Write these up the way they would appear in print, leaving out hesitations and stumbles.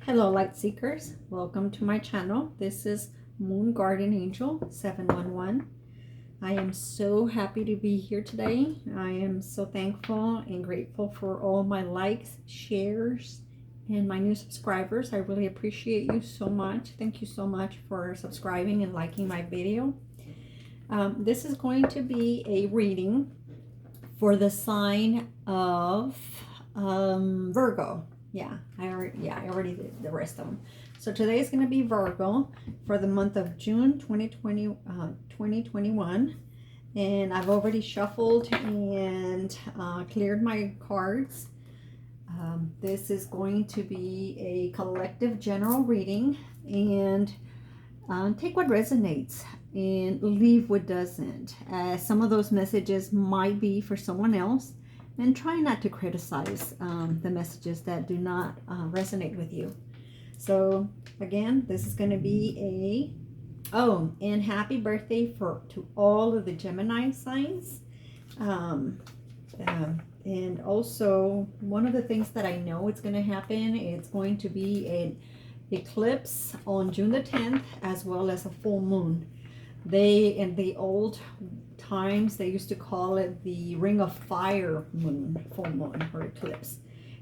Hello, light seekers. Welcome to my channel. This is Moon Guardian Angel 711. I am so happy to be here today. I am so thankful and grateful for all my likes, shares, and my new subscribers. I really appreciate you so much. Thank you so much for subscribing and liking my video. This is going to be a reading for the sign of Virgo. I already did the rest of them. So today is going to be Virgo for the month of June 2021. And I've already shuffled and cleared my cards. This is going to be a collective general reading, and take what resonates and leave what doesn't. Some of those messages might be for someone else. And try not to criticize the messages that do not resonate with you. So again, this is going to be and happy birthday to all of the Gemini signs. And also, one of the things that I know it's going to happen, it's going to be an eclipse on June the 10th, as well as a full moon. In the old times, they used to call it the ring of fire moon, full moon, or eclipse.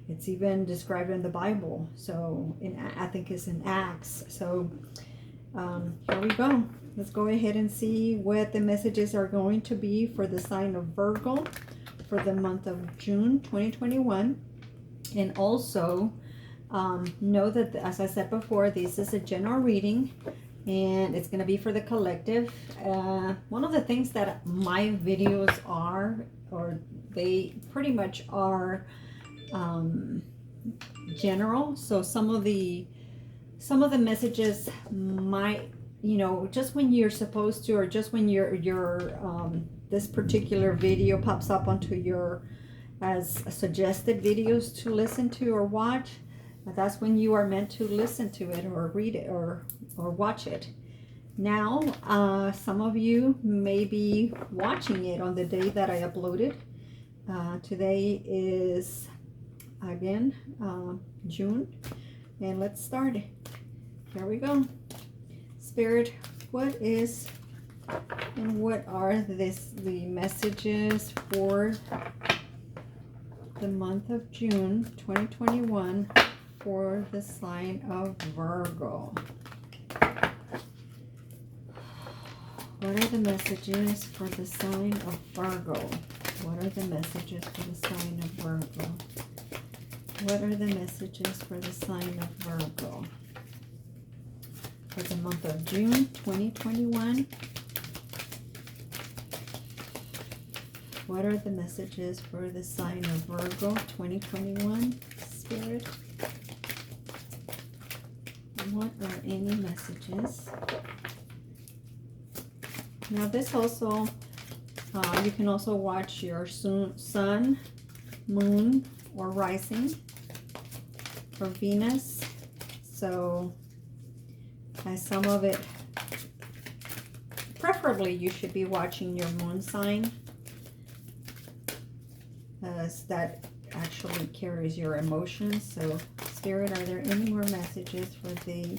It's even described in the Bible. So I think it's in Acts. So here we go. Let's go ahead and see what the messages are going to be for the sign of Virgo for the month of June 2021. And also know that, as I said before, this is a general reading, and it's going to be for the collective. One of the things that my videos are, or they pretty much are general. So some of the messages might, just when you're supposed to, or just when this particular video pops up onto your as suggested videos to listen to or watch, that's when you are meant to listen to it or read it or watch it. Now, some of you may be watching it on the day that I uploaded. Today is, again, June. And let's start. Here we go. Spirit, what is and what are the messages for the month of June 2021 for the sign of Virgo? What are the messages for the sign of Virgo? What are the messages for the sign of Virgo? What are the messages for the sign of Virgo for the month of June 2021? What are the messages for the sign of Virgo 2021, Spirit? What are any messages? Now this also, you can also watch your sun, moon, or rising for Venus. So as some of it, preferably you should be watching your moon sign, as that actually carries your emotions. So Spirit, are there any more messages for the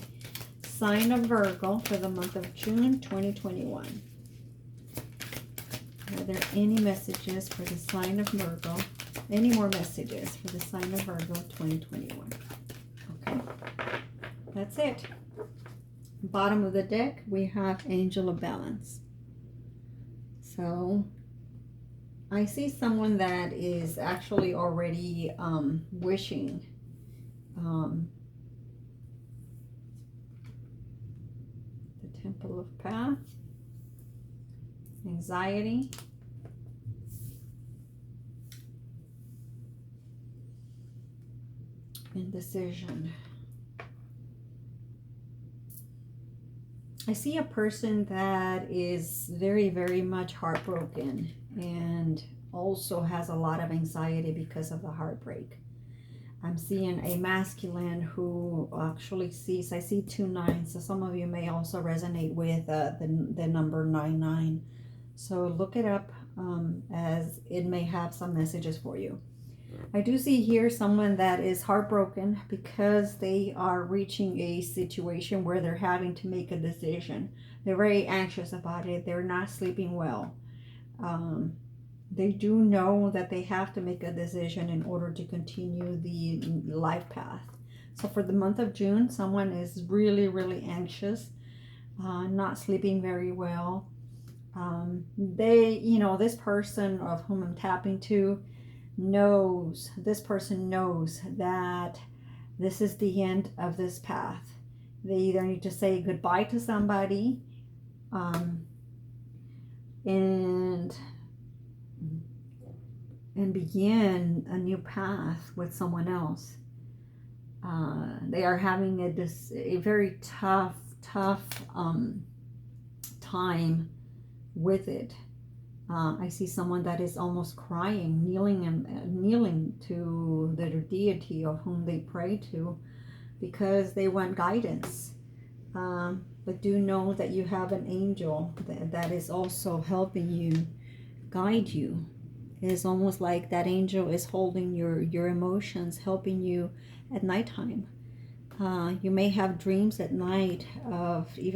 sign of Virgo for the month of June 2021? Are there any messages for the sign of Virgo? Any more messages for the sign of Virgo 2021? Okay, that's it. Bottom of the deck, we have Angel of Balance. So I see someone that is actually already wishing the Temple of Path, anxiety, indecision. I see a person that is very, very much heartbroken and also has a lot of anxiety because of the heartbreak. I'm seeing a masculine who actually sees, I see 2 9s, so some of you may also resonate with the number 99. So look it up, as it may have some messages for you. I do see here someone that is heartbroken because they are reaching a situation where they're having to make a decision. They're very anxious about it. They're not sleeping well. Um, they do know that they have to make a decision in order to continue the life path. So for the month of June, someone is really, really anxious, not sleeping very well. This person of whom I'm tapping to this person knows that this is the end of this path. They either need to say goodbye to somebody, um, and begin a new path with someone else. They are having a very tough time with it. I see someone that is almost crying, kneeling to their deity of whom they pray to, because they want guidance. But do know that you have an angel that is also helping you, guide you. It is almost like that angel is holding your emotions, helping you at nighttime. You may have dreams at night of you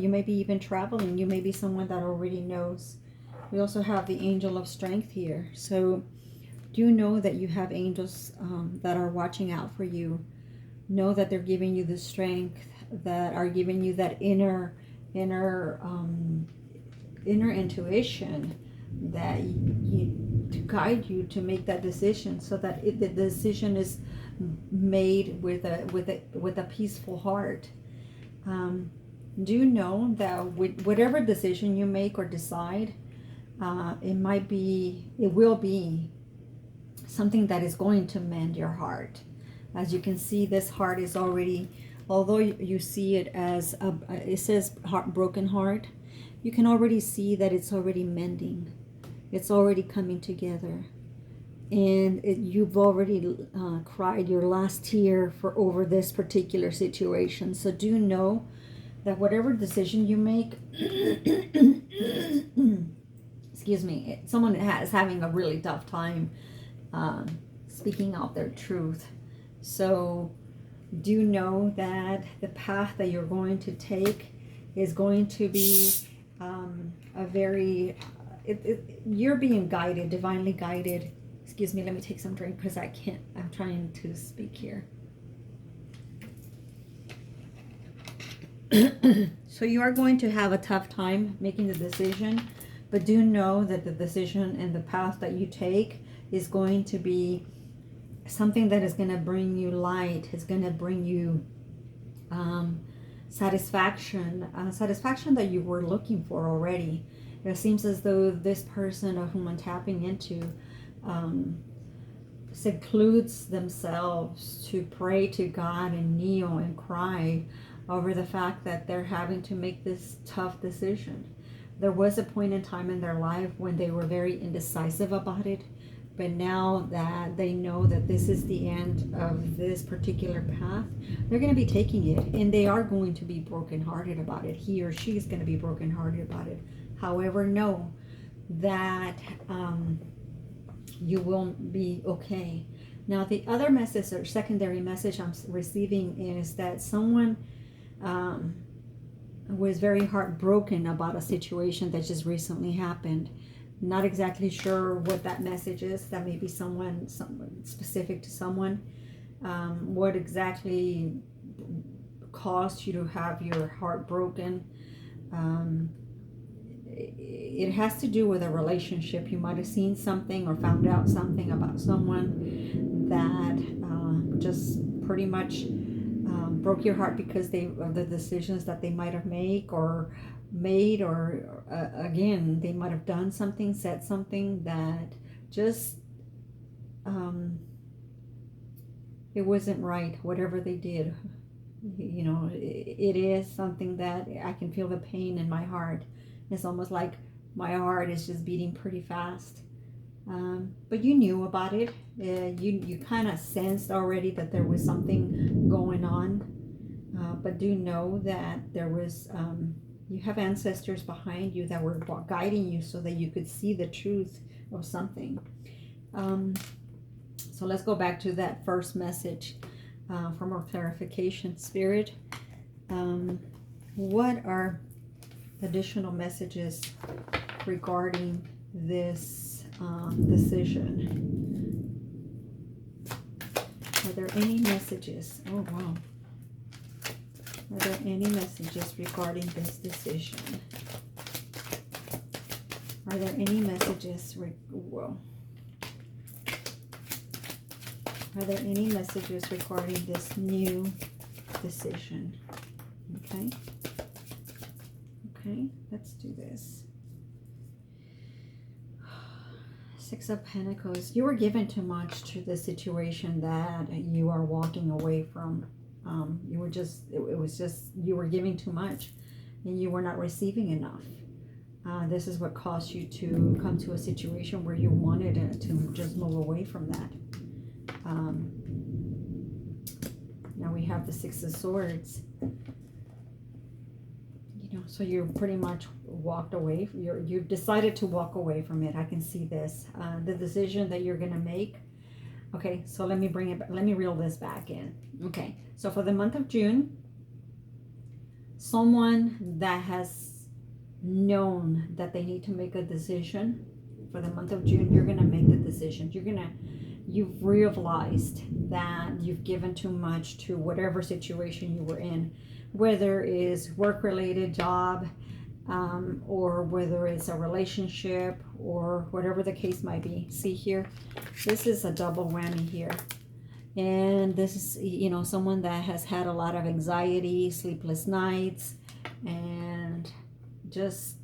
may be even traveling. You may be someone that already knows. We also have the angel of strength here. So do know that you have angels that are watching out for you. Know that they're giving you the strength, that are giving you that inner intuition that to guide you to make that decision, so that the decision is made with a peaceful heart. Do know that with whatever decision you make or decide, it will be something that is going to mend your heart. As you can see, this heart is already, although you see it as it says broken heart, you can already see that it's already mending. It's already coming together. And you've already cried your last tear over this particular situation. So do know that whatever decision you make, excuse me, someone is having a really tough time speaking out their truth. So do know that the path that you're going to take is going to be a very, you're being guided, divinely guided. Excuse me, let me take some drink because I'm trying to speak here. So you are going to have a tough time making the decision, but do know that the decision and the path that you take is going to be something that is going to bring you light. It's going to bring you satisfaction that you were looking for already. It seems as though this person of whom I'm tapping into secludes themselves to pray to God and kneel and cry over the fact that they're having to make this tough decision. There was a point in time in their life when they were very indecisive about it, but now that they know that this is the end of this particular path, they're going to be taking it, and they are going to be brokenhearted about it. He or she is going to be brokenhearted about it. However, know that you will be okay. Now, the other message or secondary message I'm receiving is that someone was very heartbroken about a situation that just recently happened. Not exactly sure what that message is. That may be someone specific to someone. What exactly caused you to have your heart broken? It has to do with a relationship. You might have seen something or found out something about someone that just pretty much broke your heart because of the decisions that they might have made, or again, they might have done something, said something that just it wasn't right. Whatever they did, it is something that I can feel the pain in my heart. It's almost like my heart is just beating pretty fast. But you knew about it. You kind of sensed already that there was something going on. But do know that there was, you have ancestors behind you that were guiding you so that you could see the truth of something. So let's go back to that first message for more clarification. Spirit, what are additional messages regarding this decision? Are there any messages? Oh, wow. Are there any messages regarding this decision? Are there any messages? Whoa. Are there any messages regarding this new decision? Okay. Okay, let's do this. Six of Pentacles. You were given too much to the situation that you are walking away from. You were just, it was just, you were giving too much and you were not receiving enough. This is what caused you to come to a situation where you wanted to just move away from that. Now we have the Six of Swords. You know, so you pretty much walked away. You've decided to walk away from it. I can see this. The decision that you're going to make. Okay, so let me bring it back. Let me reel this back in. Okay, so for the month of June, someone that has known that they need to make a decision for the month of June, you're going to make the decision. You've realized that you've given too much to whatever situation you were in, whether it's work-related, job, or whether it's a relationship, or whatever the case might be. See here, this is a double whammy here. And this is, you know, someone that has had a lot of anxiety, sleepless nights, and just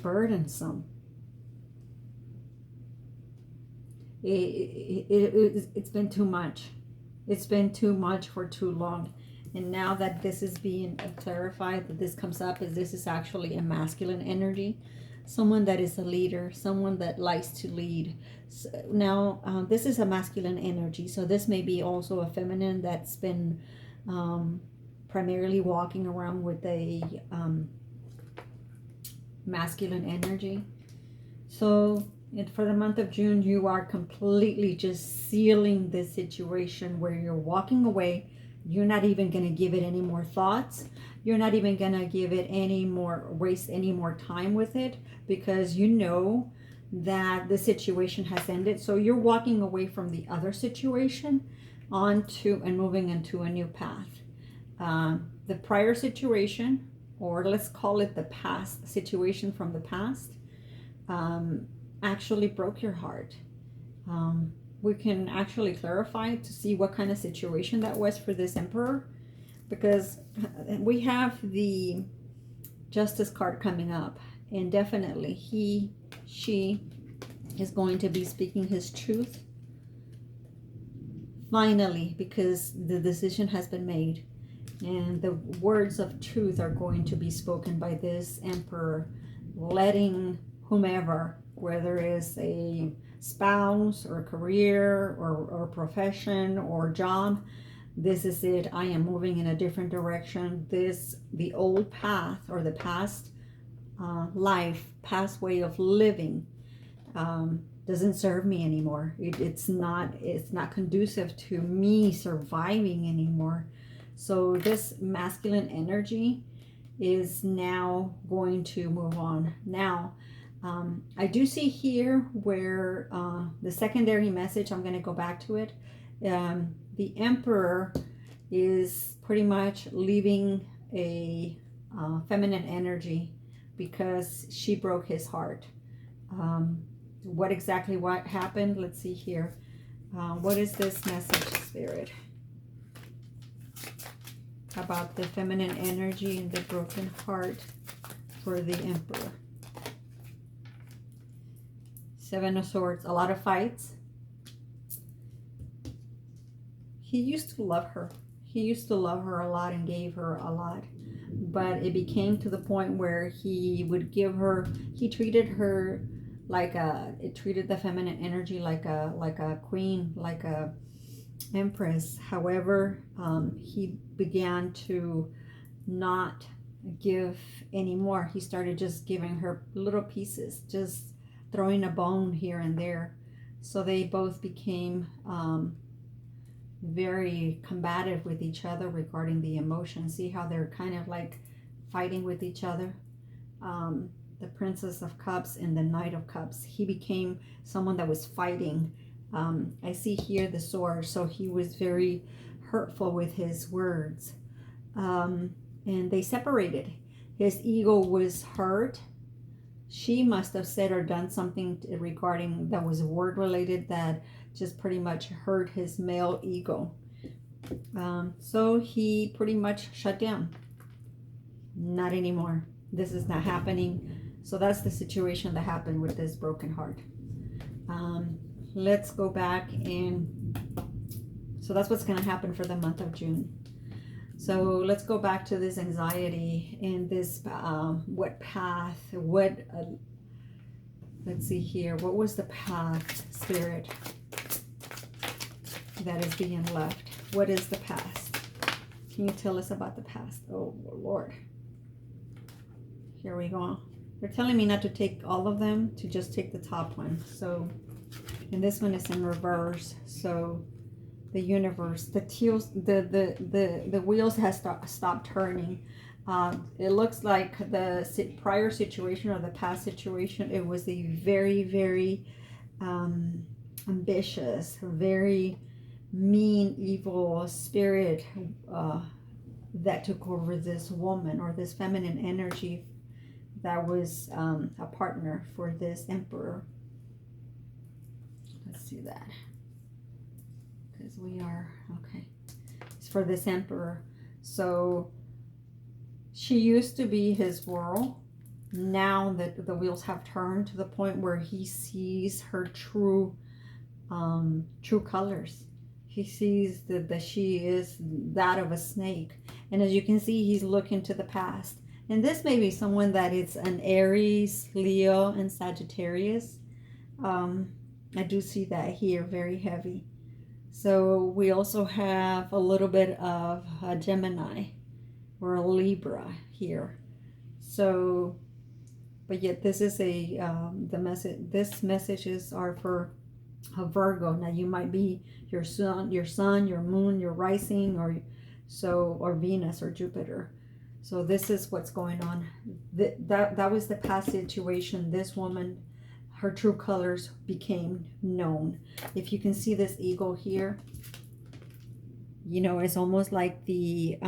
burdensome. It's been too much. It's been too much for too long. And now that this is being clarified, that this comes up, is this is actually a masculine energy. Someone that is a leader, someone that likes to lead. So now, this is a masculine energy. So this may be also a feminine that's been primarily walking around with a masculine energy. So for the month of June, you are completely just sealing this situation where you're walking away. You're not even going to give it any more thoughts. You're not even going to give it any more, waste any more time with it, because you know that the situation has ended. So you're walking away from the other situation onto and moving into a new path. The prior situation, or let's call it the past situation from the past, actually broke your heart. We can actually clarify to see what kind of situation that was for this Emperor, because we have the Justice card coming up, and definitely she is going to be speaking his truth finally, because the decision has been made, and the words of truth are going to be spoken by this Emperor, letting whomever, whether it's a spouse or career or profession or job, this is it. I am moving in a different direction. The old path, or the past life, past way of living, doesn't serve me anymore. It's not conducive to me surviving anymore. So this masculine energy is now going to move on. Now, I do see here where the secondary message, I'm going to go back to it. The Emperor is pretty much leaving a feminine energy because she broke his heart. What happened? Let's see here. What is this message, Spirit, about the feminine energy and the broken heart for the Emperor? Seven of Swords, a lot of fights. He used to love her. He used to love her a lot and gave her a lot. But it became to the point where he would give her, he treated her like it treated the feminine energy like a queen, like a empress. However, he began to not give anymore. He started just giving her little pieces, just throwing a bone here and there. So they both became very combative with each other regarding the emotions. See how they're kind of like fighting with each other. The Princess of Cups and the Knight of Cups. He became someone that was fighting. I see here the sword, so he was very hurtful with his words. And they separated. His ego was hurt. She must have said or done something regarding that was word related that just pretty much hurt his male ego. So he pretty much shut down. Not anymore. This is not happening. So that's the situation that happened with this broken heart. Let's go back, and so that's what's going to happen for the month of June. So let's go back to this anxiety and this what path, let's see here, what was the path, Spirit, that is being left? What is the past? Can you tell us about the past? Oh Lord. Here we go. They're telling me not to take all of them, to just take the top one. So, and this one is in reverse. So the universe, the wheels has stopped turning. It looks like the prior situation or the past situation, it was a very, very ambitious, very mean, evil spirit that took over this woman, or this feminine energy that was a partner for this emperor. Let's see that. Because we are, okay. It's for this emperor. So she used to be his world. Now that the wheels have turned to the point where he sees her true colors. He sees that she is that of a snake. And as you can see, he's looking to the past. And this may be someone that is an Aries, Leo, and Sagittarius. I do see that here, very heavy. So we also have a little bit of a Gemini or a Libra here. So, but yet this is a the message. This messages are for a Virgo. Now you might be your sun, your moon, your rising, or Venus or Jupiter. So this is what's going on. That was the past situation. This woman, her true colors became known. If you can see this eagle here, you know, it's almost like the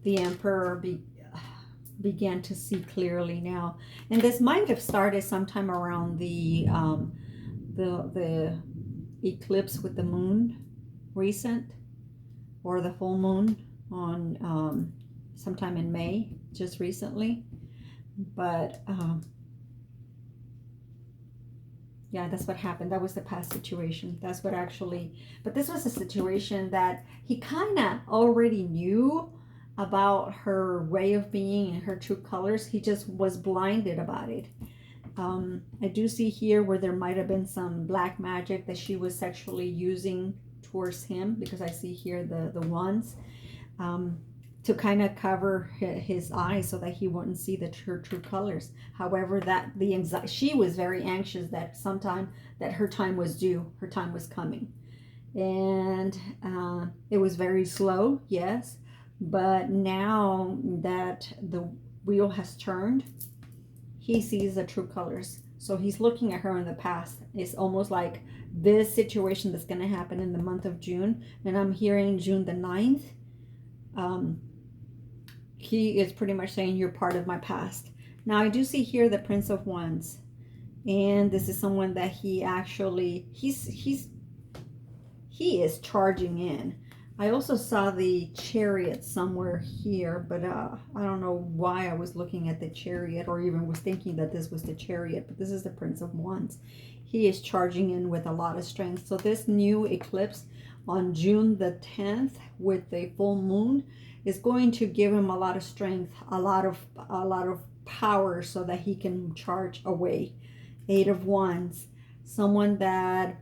emperor began to see clearly now. And this might have started sometime around the eclipse with the moon recent, or the full moon on sometime in May, just recently. But yeah, that's what happened. That was the past situation. That's what actually, but this was a situation that he kind of already knew about her way of being and her true colors. He just was blinded about it. I do see here where there might have been some black magic that she was sexually using towards him, because I see here the wands, to kind of cover his eyes so that he wouldn't see her true colors. However, that she was very anxious that sometime that her time was due, her time was coming, and it was very slow, yes, but now that the wheel has turned, he sees the true colors. So he's looking at her in the past. It's almost like this situation that's going to happen in the month of June, and I'm hearing June the 9th. He is pretty much saying, you're part of my past. Now I do see here the Prince of Wands, and this is someone that he actually he is charging in. I also saw the Chariot somewhere here, but I don't know why I was looking at the Chariot, or even was thinking that this was the Chariot, but this is the Prince of Wands. He is charging in with a lot of strength. So this new eclipse on June the 10th with the full moon is going to give him a lot of strength, a lot of power, so that he can charge away. 8 of Wands, someone that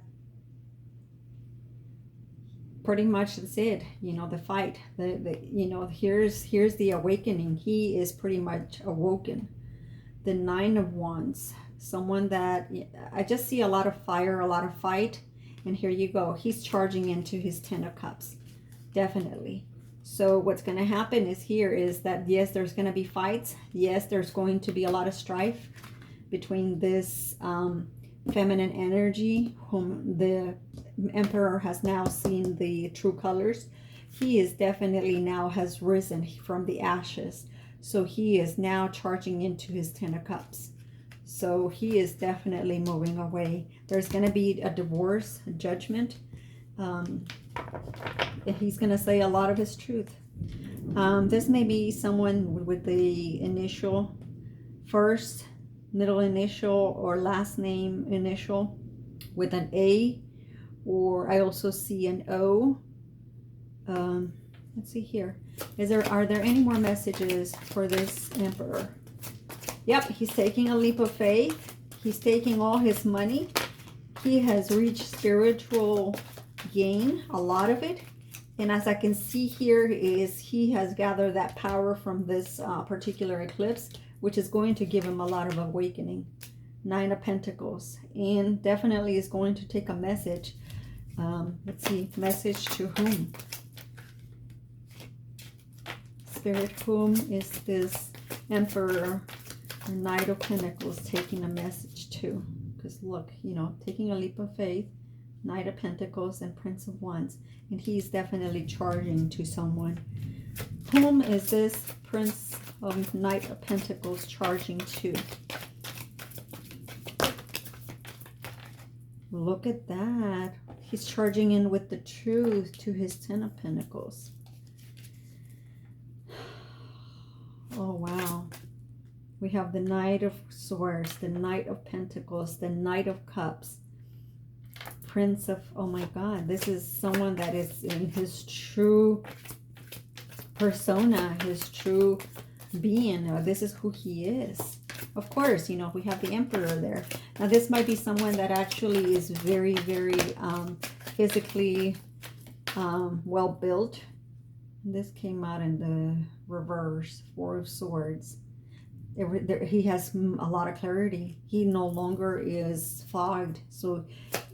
pretty much that's it, you know, the fight, you know, here's the awakening. He is pretty much awoken. The 9 of Wands, Someone that, I just see a lot of fire, a lot of fight. And here you go. He's charging into his 10 of Cups. Definitely. So what's going to happen is that, yes, there's going to be fights. Yes, there's going to be a lot of strife between this feminine energy, whom the Emperor has now seen the true colors. He is definitely now has risen from the ashes. So he is now charging into his 10 of Cups. So he is definitely moving away. There's going to be a divorce, a judgment. He's going to say a lot of his truth. This may be someone with the initial, first, middle initial, or last name initial with an A, or I also see an O. Let's see here. Are there any more messages for this Emperor? Yep, he's taking a leap of faith. He's taking all his money. He has reached spiritual gain, a lot of it. And as I can see here is he has gathered that power from this particular eclipse, which is going to give him a lot of awakening. 9 of Pentacles. And definitely is going to take a message. Let's see, message to whom? Spirit, whom is this Emperor? The Knight of Pentacles taking a message to, because look, you know, taking a leap of faith, Knight of Pentacles and Prince of Wands, and he's definitely charging to someone. Whom is this Prince of Knight of Pentacles charging to? Look at that. He's charging in with the truth to his 10 of Pentacles. Oh, wow. We have the Knight of Swords, the Knight of Pentacles, the Knight of Cups, Prince of, oh my God, this is someone that is in his true persona, his true being. This is who he is. Of course, you know, we have the Emperor there. Now, this might be someone that actually is very, very physically well built. This came out in the reverse, 4 of Swords. He has a lot of clarity. He no longer is fogged. So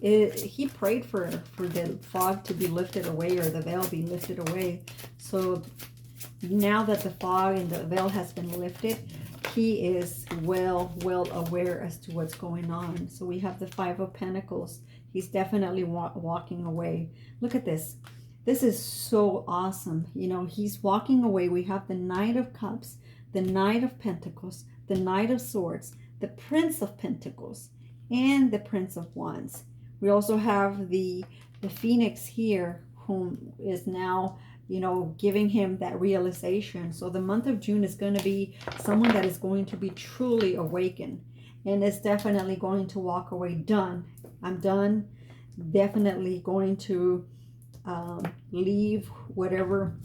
he prayed for the fog to be lifted away, or the veil be lifted away. So now that the fog and the veil has been lifted, he is well aware as to what's going on. So we have the 5 of Pentacles. He's definitely walking away. Look at this. This is so awesome. You know, he's walking away. We have the Knight of Cups, the Knight of Pentacles, the Knight of Swords, the Prince of Pentacles, and the Prince of Wands. We also have the Phoenix here, whom is now, you know, giving him that realization. So the month of June is going to be someone that is going to be truly awakened, and is definitely going to walk away done. I'm done. Definitely going to leave whatever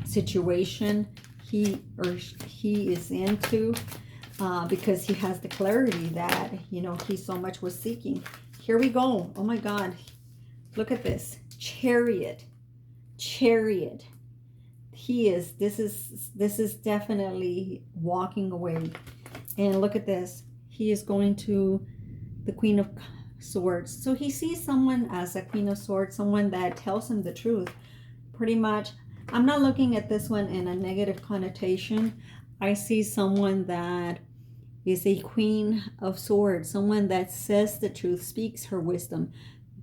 situation he is into, because he has the clarity that, you know, he so much was seeking. Here we go. Oh my God, look at this. Chariot. This is definitely walking away. And look at this. He is going to the Queen of Swords. So he sees someone as a Queen of Swords, someone that tells him the truth. Pretty much, I'm not looking at this one in a negative connotation. I see someone that is a Queen of Swords, someone that says the truth, speaks her wisdom.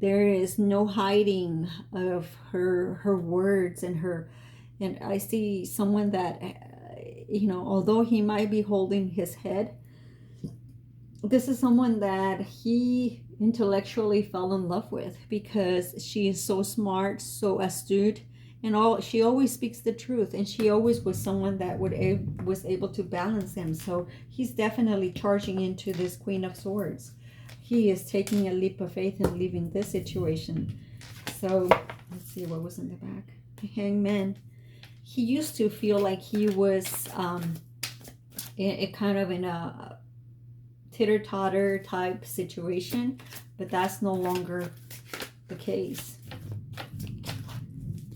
There is no hiding of her words and I see someone that, you know, although he might be holding his head, this is someone that he intellectually fell in love with, because she is so smart, so astute, and she always speaks the truth, and she always was someone that was able to balance him. So he's definitely charging into this Queen of Swords. He is taking a leap of faith and leaving this situation. So let's see what was in the back. Hangman. He used to feel like he was kind of in a titter-totter type situation, but that's no longer the case.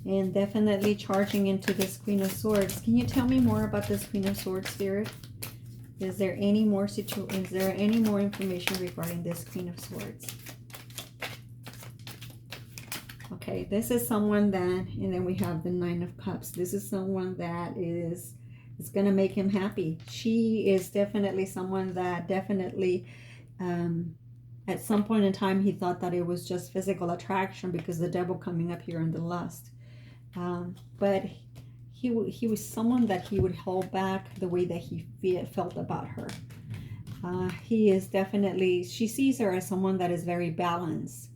And definitely charging into this Queen of Swords. Can you tell me more about this Queen of Swords, Spirit? Is there any more is there any more information regarding this Queen of Swords? Okay, this is someone that, and then we have the Nine of Cups. This is someone that is going to make him happy. She is definitely someone that definitely, at some point in time, he thought that it was just physical attraction because the devil coming up here in the lust. But he was someone that he would hold back the way that he felt about her. He is definitely, she sees her as someone that is very balanced.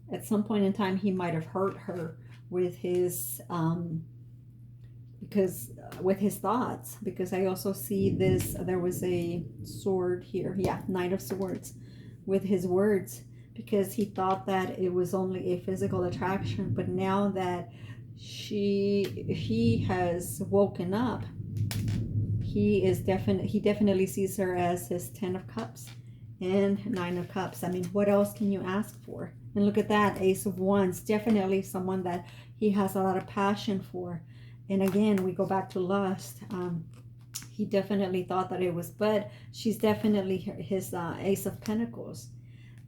At some point in time, he might have hurt her with his with his thoughts, because I also see this, there was a sword here, yeah, Knight of Swords, with his words, because he thought that it was only a physical attraction. But now that he has woken up, he definitely sees her as his 10 of Cups and 9 of Cups. I mean, what else can you ask for? And look at that, Ace of Wands, definitely someone that he has a lot of passion for. And again, we go back to lust. He definitely thought that it was, but she's definitely his Ace of Pentacles.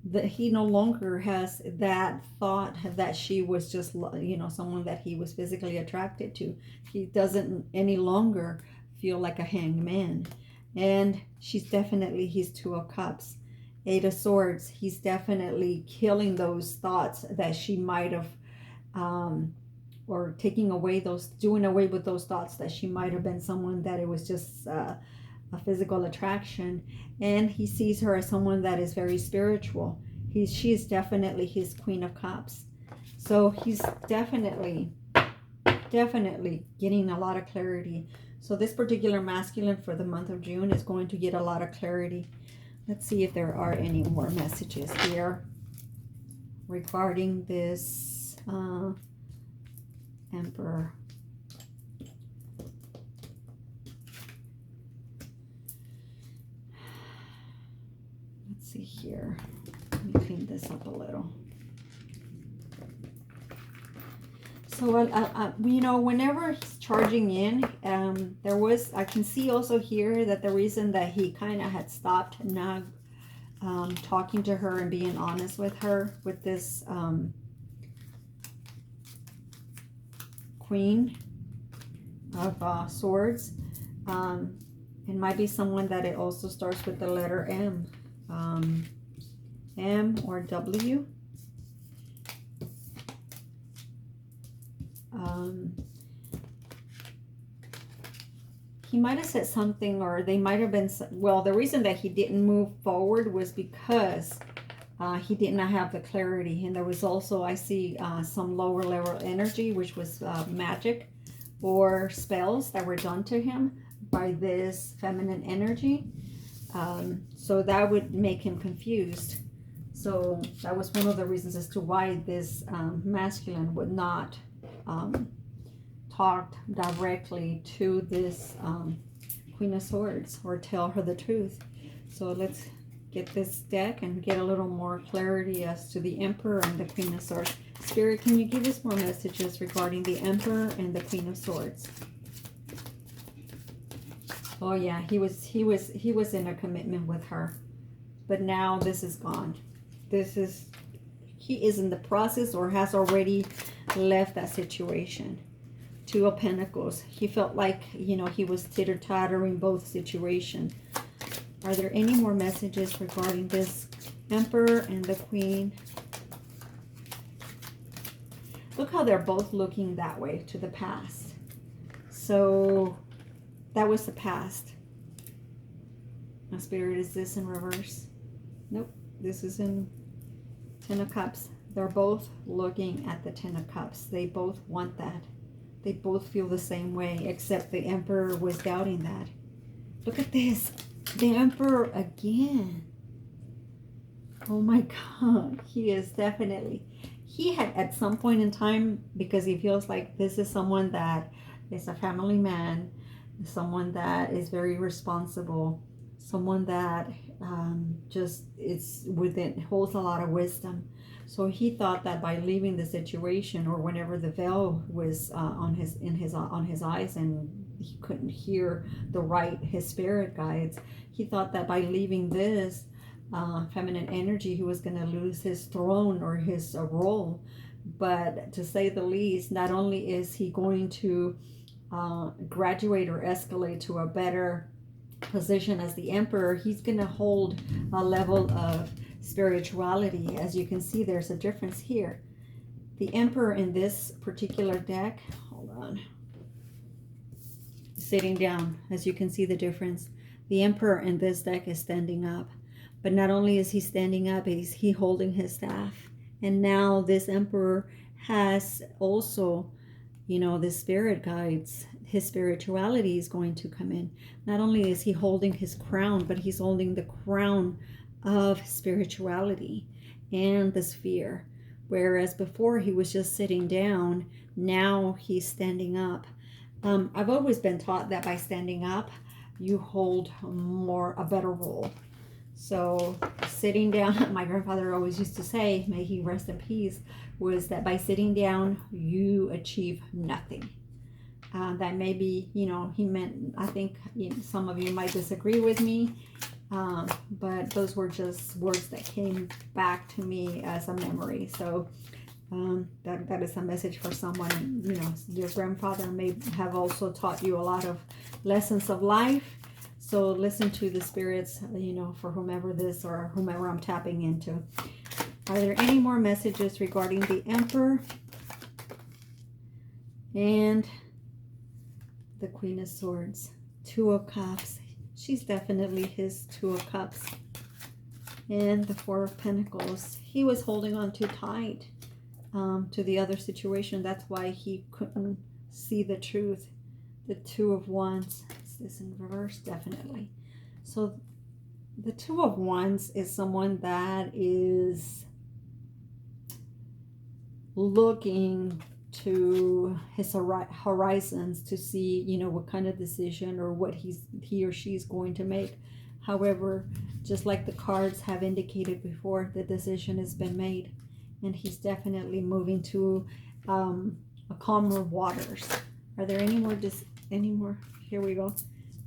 That he no longer has that thought that she was just, you know, someone that he was physically attracted to. He doesn't any longer feel like a hangman. And she's definitely his 2 of Cups. 8 of Swords, he's definitely killing those thoughts that she might have, or doing away with those thoughts that she might have been someone that it was just a physical attraction. And he sees her as someone that is very spiritual. She's definitely his Queen of Cups. So he's definitely getting a lot of clarity. So this particular masculine for the month of June is going to get a lot of clarity. Let's see if there are any more messages here regarding this Emperor. Let's see here. Let me clean this up a little. So, you know, whenever he's charging in, I can see also here that the reason that he kind of had stopped now talking to her and being honest with her with this Queen of Swords, it might be someone that it also starts with the letter M, M or W. He might have said something, or they might have been, well, the reason that he didn't move forward was because he did not have the clarity. And there was also, I see some lower level energy, which was magic or spells that were done to him by this feminine energy. So that would make him confused. So that was one of the reasons as to why this masculine would not talk directly to this Queen of Swords or tell her the truth. So let's get this deck and get a little more clarity as to the Emperor and the Queen of Swords. Spirit, can you give us more messages regarding the Emperor and the Queen of Swords? Oh yeah, he was in a commitment with her, but now this is gone. He is in the process or has already left that situation. 2 of Pentacles. He felt like, you know, he was teeter-tottering both situations. Are there any more messages regarding this Emperor and the Queen? Look how they're both looking that way to the past. So that was the past. Now, Spirit, is this in reverse? Nope. This is in 10 of Cups. They're both looking at the 10 of Cups. They both want that. They both feel the same way, except the Emperor was doubting that. Look at this. The Emperor again. Oh my God. He is definitely... He had at some point in time, because he feels like this is someone that is a family man, someone that is very responsible, someone that just is within, holds a lot of wisdom. So he thought that by leaving the situation, or whenever the veil was on his eyes, and he couldn't hear his spirit guides, he thought that by leaving this feminine energy, he was going to lose his throne or his role. But to say the least, not only is he going to graduate or escalate to a better position as the emperor, he's going to hold a level of spirituality. As you can see, there's a difference here. The emperor in this particular deck, hold on, sitting down. As you can see the difference, the emperor in this deck is standing up. But not only is he standing up, he's holding his staff. And now this emperor has also, the spirit guides. His spirituality is going to come in. Not only is he holding his crown, but he's holding the crown of spirituality and the sphere. Whereas before he was just sitting down, now he's standing up. I've always been taught that by standing up, you hold a better role. So sitting down, my grandfather always used to say, may he rest in peace, was that by sitting down, you achieve nothing. That maybe, he meant, I think some of you might disagree with me, but those were just words that came back to me as a memory. So that is a message for someone. Your grandfather may have also taught you a lot of lessons of life. So listen to the spirits, for whomever this or whomever I'm tapping into. Are there any more messages regarding the Emperor and the Queen of Swords? Two of Cups. She's definitely his Two of Cups. And the Four of Pentacles. He was holding on too tight to the other situation. That's why he couldn't see the truth. The Two of Wands. Is this in reverse? Definitely. So the Two of Wands is someone that is looking to his horizons to see, what kind of decision or what he or she's going to make. However, just like the cards have indicated before, the decision has been made, and he's definitely moving to a calmer waters. Are there any more? Here we go.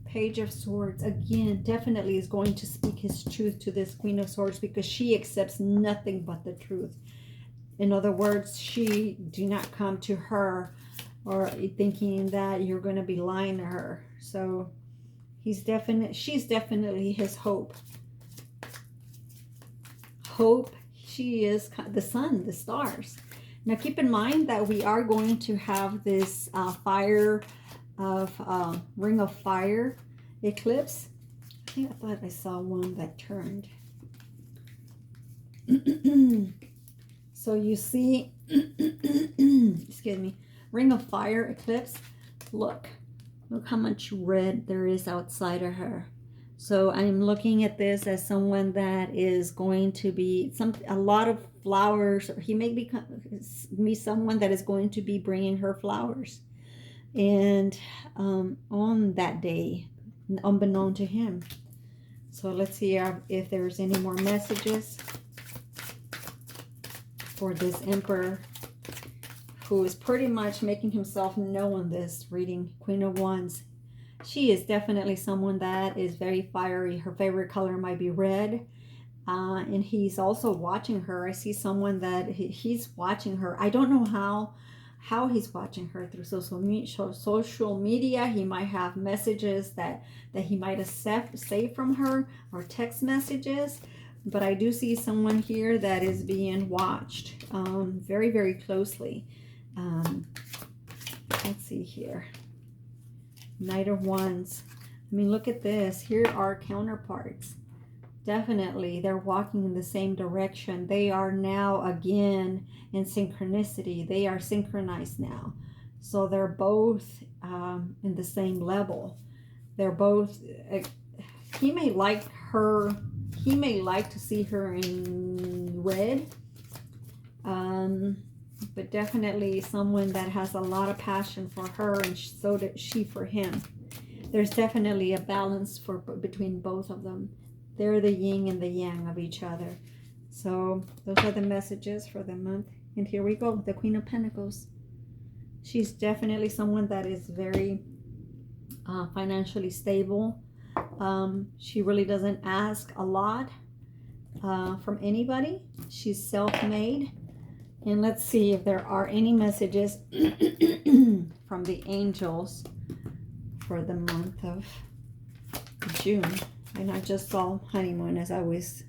Page of Swords. Again, definitely is going to speak his truth to this Queen of Swords, because she accepts nothing but the truth. In other words, she do not come to her or thinking that you're going to be lying to her. So she's definitely his hope. Hope. She is the sun, the stars. Now keep in mind that we are going to have this ring of fire eclipse. I thought I saw one that turned. So you see, excuse me, ring of fire eclipse. Look how much red there is outside of her. So I'm looking at this as someone that is going to be a lot of flowers. He may be someone that is going to be bringing her flowers, and on that day, unbeknown to him. So let's see if there's any more messages for this Emperor, who is pretty much making himself known this reading. Queen of Wands. She is definitely someone that is very fiery. Her favorite color might be red. And he's also watching her. I see someone that he's watching her. I don't know how he's watching her through social media. He might have messages that he might have saved from her, or text messages. But I do see someone here that is being watched very, very closely. Let's see here. Knight of Wands. I mean, look at this. Here are counterparts. Definitely, they're walking in the same direction. They are now again in synchronicity. They are synchronized now. So they're both in the same level. They're both, he may like her. He may like to see her in red, but definitely someone that has a lot of passion for her, and so did she for him. There's definitely a balance between both of them. They're the yin and the yang of each other. So those are the messages for the month. And here we go, the Queen of Pentacles. She's definitely someone that is very financially stable. She really doesn't ask a lot from anybody. She's self-made. And let's see if there are any messages from the angels for the month of June. And I just saw honeymoon as I was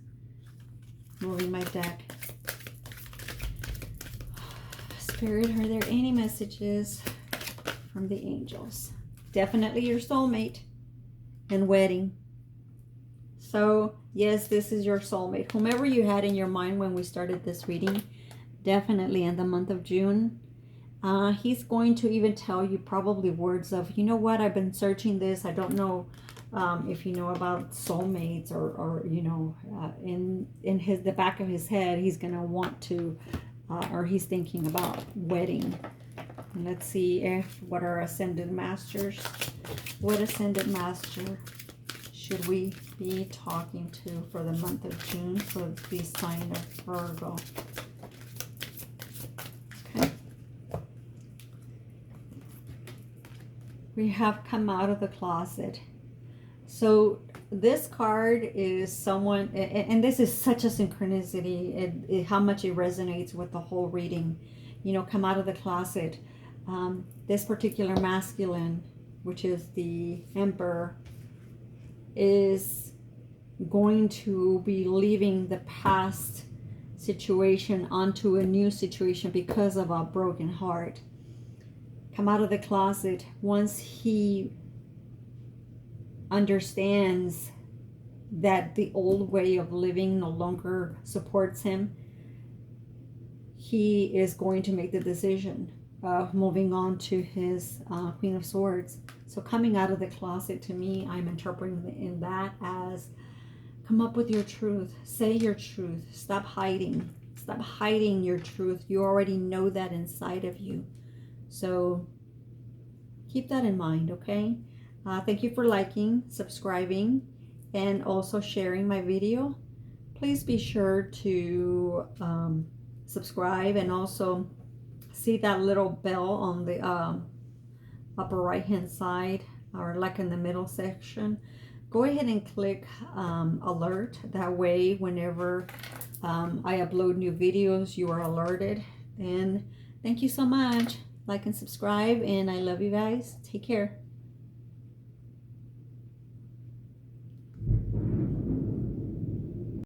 moving my deck. Spirit, are there any messages from the angels? Definitely your soulmate and wedding. So yes, this is your soulmate. Whomever you had in your mind when we started this reading, definitely in the month of June. He's going to even tell you probably words of, you know what, I've been searching this. I don't know if you know about soulmates, or you know, in the back of his head, he's going to want to, or he's thinking about wedding. And let's see if what are ascended masters. What ascended master should we be talking to for the month of June for the sign of Virgo? Okay. We have come out of the closet. So this card is someone, and this is such a synchronicity, how much it resonates with the whole reading. You know, come out of the closet. This particular masculine, which is the Emperor, is going to be leaving the past situation onto a new situation because of a broken heart. Come out of the closet once he understands that the old way of living no longer supports him. He is going to make the decision of moving on to his Queen of Swords. So coming out of the closet, to me, I'm interpreting in that as come up with your truth. Say your truth. Stop hiding. Stop hiding your truth. You already know that inside of you. So keep that in mind, okay? Thank you for liking, subscribing, and also sharing my video. Please be sure to subscribe, and also see that little bell on the upper right hand side, or like in the middle section. Go ahead and click alert. That way whenever I upload new videos, you are alerted. And thank you so much. Like and subscribe, and I love you guys. Take care.